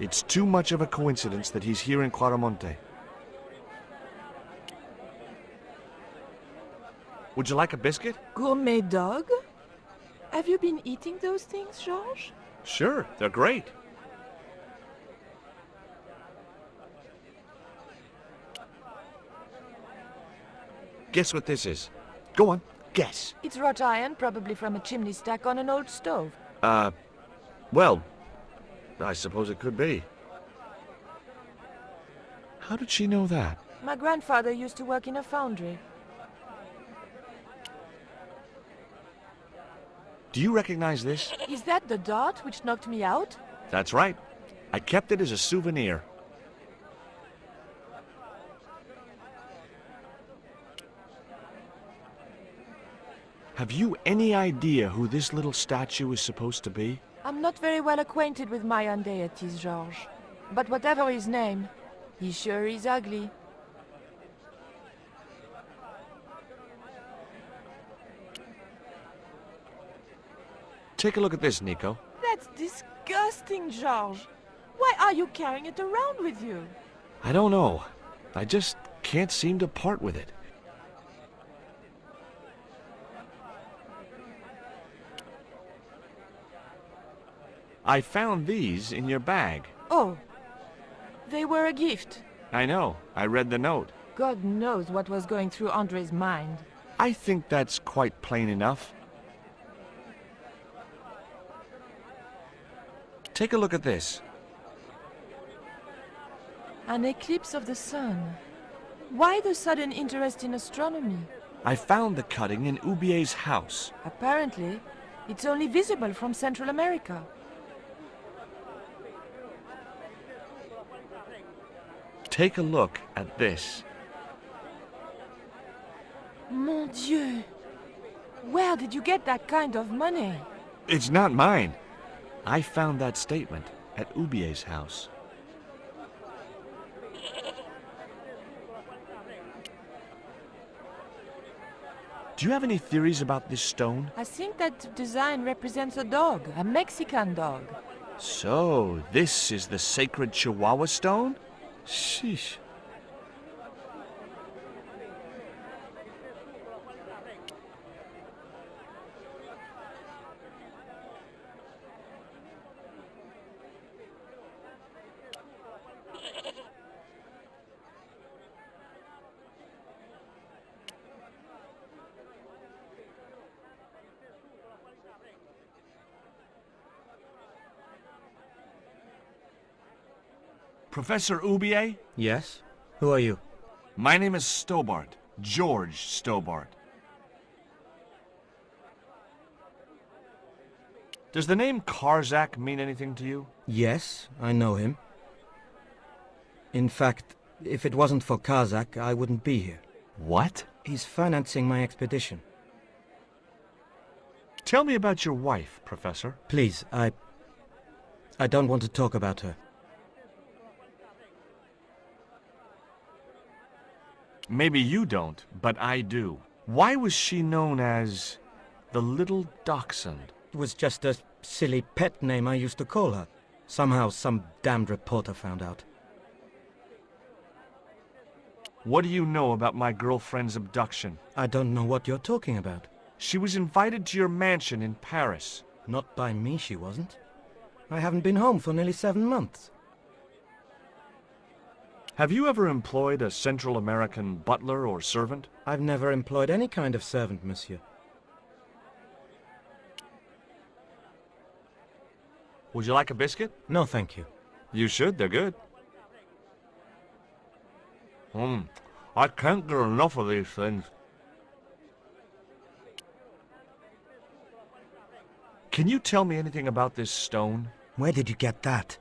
It's too much of a coincidence that he's here in Quaramonte. Would you like a biscuit? Gourmet dog? Have you been eating those things, Georges? Sure, they're great. Guess what this is? Go on, guess. It's wrought iron, probably from a chimney stack on an old stove. Well, I suppose it could be. How did she know that? My grandfather used to work in a foundry. Do you recognize this? Is that the dart which knocked me out? That's right. I kept it as a souvenir. Have you any idea who this little statue is supposed to be? I'm not very well acquainted with Mayan deities, Georges. But whatever his name, he sure is ugly. Take a look at this, Nico. That's disgusting, Georges. Why are you carrying it around with you? I don't know. I just can't seem to part with it. I found these in your bag. Oh, they were a gift. I know. I read the note. God knows what was going through Andre's mind. I think that's quite plain enough. Take a look at this. An eclipse of the sun. Why the sudden interest in astronomy? I found the cutting in Ubier's house. Apparently, it's only visible from Central America. Take a look at this. Mon Dieu! Where did you get that kind of money? It's not mine. I found that statement at Ubier's house. Do you have any theories about this stone? I think that design represents a dog, a Mexican dog. So, this is the sacred Chihuahua stone? Sheesh. Professor Ubier? Yes? Who are you? My name is Stobart. George Stobart. Does the name Karzak mean anything to you? Yes, I know him. In fact, if it wasn't for Kazakh, I wouldn't be here. What? He's financing my expedition. Tell me about your wife, Professor. Please, I don't want to talk about her. Maybe you don't, but I do. Why was she known as the Little Dachshund? It was just a silly pet name I used to call her. Somehow some damned reporter found out. What do you know about my girlfriend's abduction? I don't know what you're talking about. She was invited to your mansion in Paris. Not by me, she wasn't. I haven't been home for nearly 7 months. Have you ever employed a Central American butler or servant? I've never employed any kind of servant, monsieur. Would you like a biscuit? No, thank you. You should, they're good. I can't get enough of these things. Can you tell me anything about this stone? Where did you get that?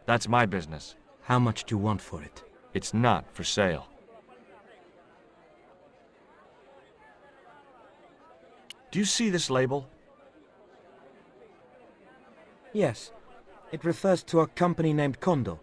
That's my business. How much do you want for it? It's not for sale. Do you see this label? Yes. It refers to a company named Kondo.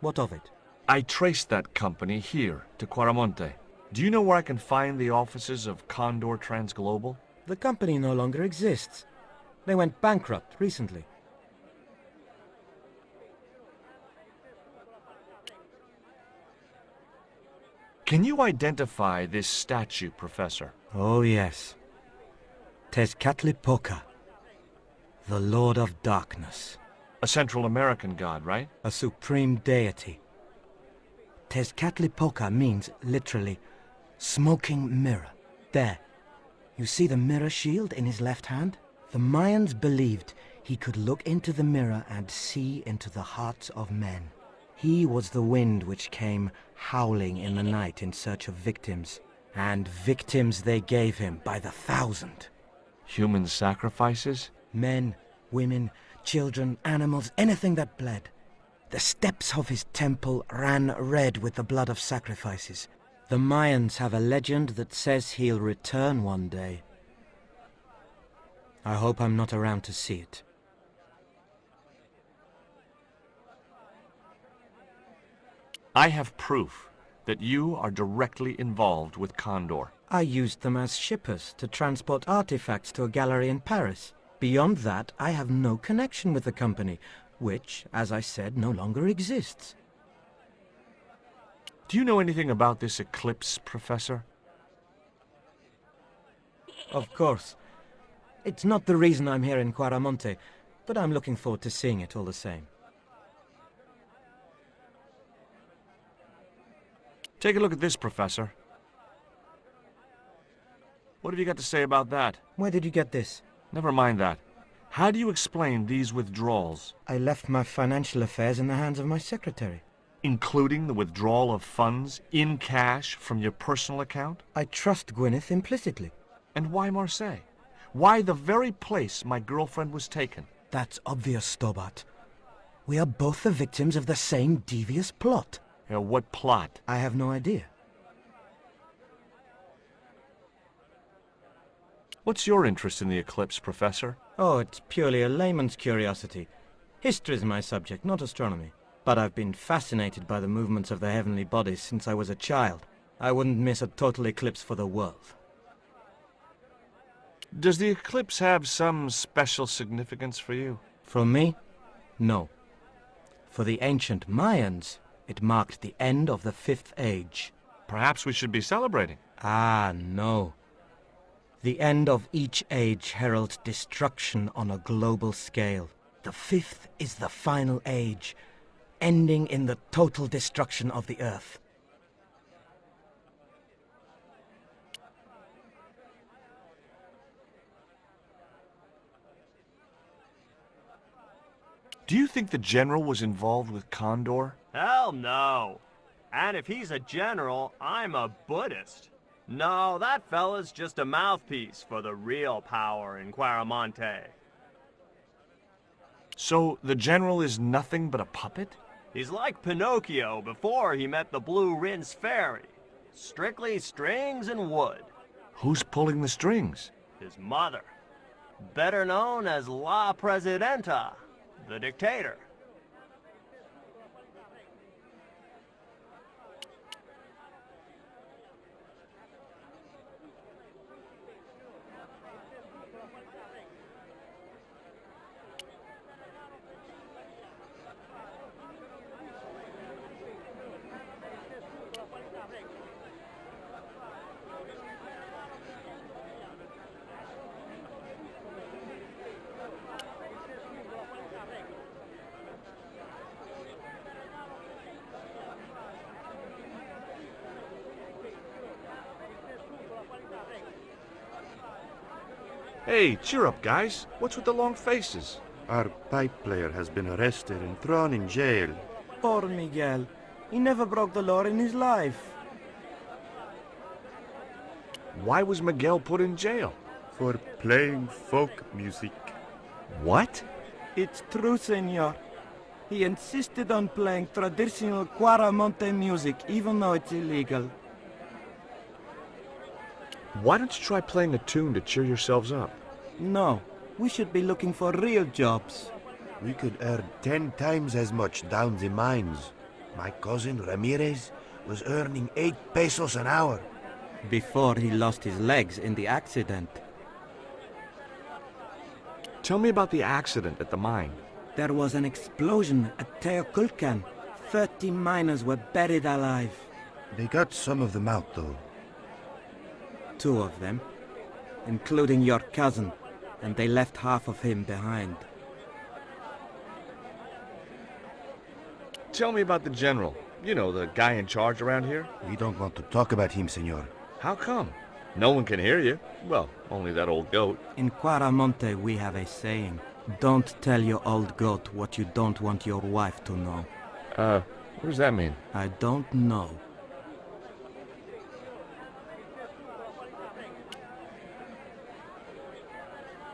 What of it? I traced that company here to Quaramonte. Do you know where I can find the offices of Condor Transglobal? The company no longer exists. They went bankrupt recently. Can you identify this statue, Professor? Oh yes. Tezcatlipoca, the Lord of Darkness. A Central American god, right? A supreme deity. Tezcatlipoca means, literally, smoking mirror. There. You see the mirror shield in his left hand? The Mayans believed he could look into the mirror and see into the hearts of men. He was the wind which came howling in the night in search of victims. And victims they gave him by the thousand. Human sacrifices? Men, women, children, animals, anything that bled. The steps of his temple ran red with the blood of sacrifices. The Mayans have a legend that says he'll return one day. I hope I'm not around to see it. I have proof that you are directly involved with Condor. I used them as shippers to transport artifacts to a gallery in Paris. Beyond that, I have no connection with the company, which, as I said, no longer exists. Do you know anything about this eclipse, Professor? Of course. It's not the reason I'm here in Quaramonte, but I'm looking forward to seeing it all the same. Take a look at this, Professor. What have you got to say about that? Where did you get this? Never mind that. How do you explain these withdrawals? I left my financial affairs in the hands of my secretary. Including the withdrawal of funds in cash from your personal account? I trust Gwyneth implicitly. And why Marseille? Why the very place my girlfriend was taken? That's obvious, Stobart. We are both the victims of the same devious plot. What plot? I have no idea. What's your interest in the eclipse, Professor? Oh, it's purely a layman's curiosity. History's my subject, not astronomy. But I've been fascinated by the movements of the heavenly bodies since I was a child. I wouldn't miss a total eclipse for the world. Does the eclipse have some special significance for you? For me? No. For the ancient Mayans, it marked the end of the Fifth Age. Perhaps we should be celebrating. Ah, no. The end of each age heralds destruction on a global scale. The fifth is the final age, ending in the total destruction of the Earth. Do you think the general was involved with Condor? Hell no. And if he's a general, I'm a Buddhist. No, that fella's just a mouthpiece for the real power in Quaramonte. So the general is nothing but a puppet? He's like Pinocchio before he met the Blue Rinse Fairy. Strictly strings and wood. Who's pulling the strings? His mother. Better known as La Presidenta, the dictator. Hey, cheer up, guys. What's with the long faces? Our pipe player has been arrested and thrown in jail. Poor Miguel. He never broke the law in his life. Why was Miguel put in jail? For playing folk music. What? It's true, senor. He insisted on playing traditional Quaramonte music, even though it's illegal. Why don't you try playing a tune to cheer yourselves up? No, we should be looking for real jobs. We could earn 10 times as much down the mines. My cousin Ramirez was earning 8 pesos an hour. Before he lost his legs in the accident. Tell me about the accident at the mine. There was an explosion at Teoculcan. 30 miners were buried alive. They got some of them out, though. 2 of them, including your cousin, and they left half of him behind. Tell me about the general. You know, the guy in charge around here. We don't want to talk about him, senor. How come? No one can hear you. Well, only that old goat. In Quaramonte we have a saying, don't tell your old goat what you don't want your wife to know. What does that mean? I don't know.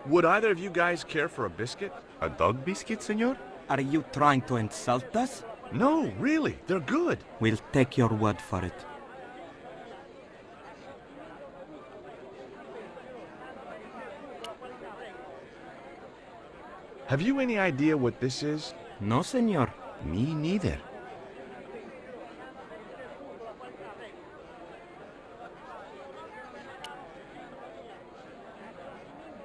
Would either of you guys care for a biscuit? A dog biscuit, senor? Are you trying to insult us? No, really. They're good. We'll take your word for it. Have you any idea what this is? No, senor. Me neither.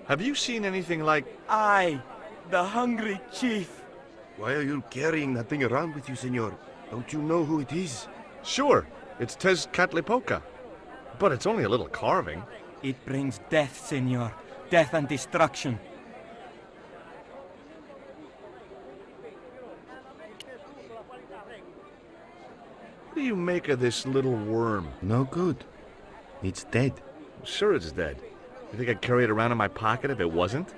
Have you seen anything like... I, the hungry chief. Why are you carrying that thing around with you, senor? Don't you know who it is? Sure, it's Tezcatlipoca. But it's only a little carving. It brings death, senor. Death and destruction. What do you make of this little worm? No good. It's dead. Sure it's dead. You think I'd carry it around in my pocket if it wasn't?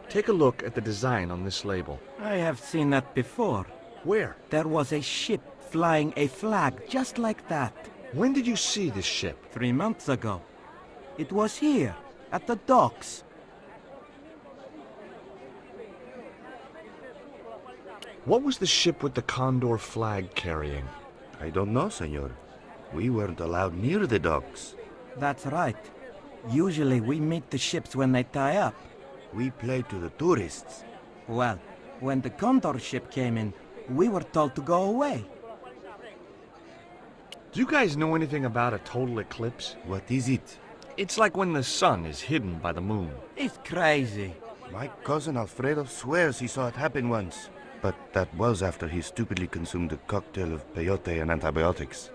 Take a look at the design on this label. I have seen that before. Where? There was a ship flying a flag just like that. When did you see this ship? 3 months ago. It was here, at the docks. What was the ship with the condor flag carrying? I don't know, senor. We weren't allowed near the docks. That's right. Usually we meet the ships when they tie up. We play to the tourists. Well, when the Condor ship came in, we were told to go away. Do you guys know anything about a total eclipse? What is it? It's like when the sun is hidden by the moon. It's crazy. My cousin Alfredo swears he saw it happen once. But that was after he stupidly consumed a cocktail of peyote and antibiotics.